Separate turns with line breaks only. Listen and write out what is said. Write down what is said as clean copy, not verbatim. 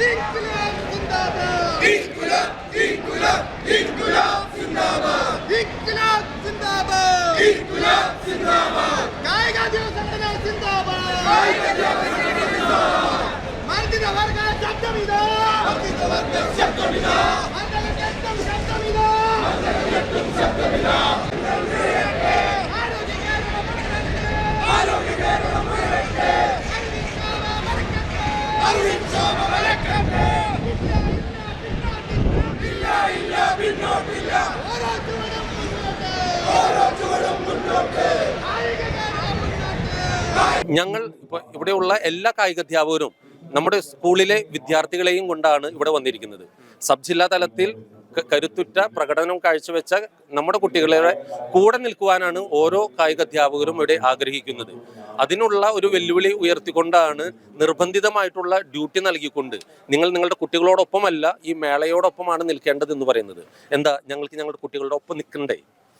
İnkılap zindabad. İnkılap, inkılap, inkılap zindabad. İnkılap zindabad. İnkılap zindabad. കായിക ദിവസങ്ങളുടെ സിന്ദാബാദ്. കായിക ദിവസങ്ങളുടെ സിന്ദാബാദ്. മർദ്ദിത വർഗ ശബ്ദമിതാ. മർദ്ദിത വർഗ ശബ്ദമിതാ. മർദ്ദനക്കെത്തും ശബ്ദമിതാ. മർദ്ദനക്കെത്തും ശബ്ദമിതാ. ആരോഗ്യ കേരളം മുഴുവൻ.
ഞങ്ങൾ ഇവിടെയുള്ള എല്ലാ കായികാധ്യാപകരും നമ്മുടെ സ്കൂളിലെ വിദ്യാർത്ഥികളെയും കൊണ്ടാണ് ഇവിടെ വന്നിരിക്കുന്നത്. സബ് ജില്ലാ തലത്തിൽ കരുത്തുറ്റ പ്രകടനം കാഴ്ചവെച്ച നമ്മുടെ കുട്ടികളെ കൂടെ നിൽക്കുവാനാണ് ഓരോ കായികാധ്യാപകരും ഇവിടെ ആഗ്രഹിക്കുന്നത്. അതിനുള്ള ഒരു വെല്ലുവിളി ഉയർത്തിക്കൊണ്ടാണ് നിർബന്ധിതമായിട്ടുള്ള ഡ്യൂട്ടി നൽകിക്കൊണ്ട് നിങ്ങൾ നിങ്ങളുടെ കുട്ടികളോടൊപ്പമല്ല ഈ മേളയോടൊപ്പമാണ് നിൽക്കേണ്ടത് എന്ന് പറയുന്നത്. എന്താ ഞങ്ങൾക്ക് ഞങ്ങളുടെ കുട്ടികളുടെ ഒപ്പം നിൽക്കണ്ടേ?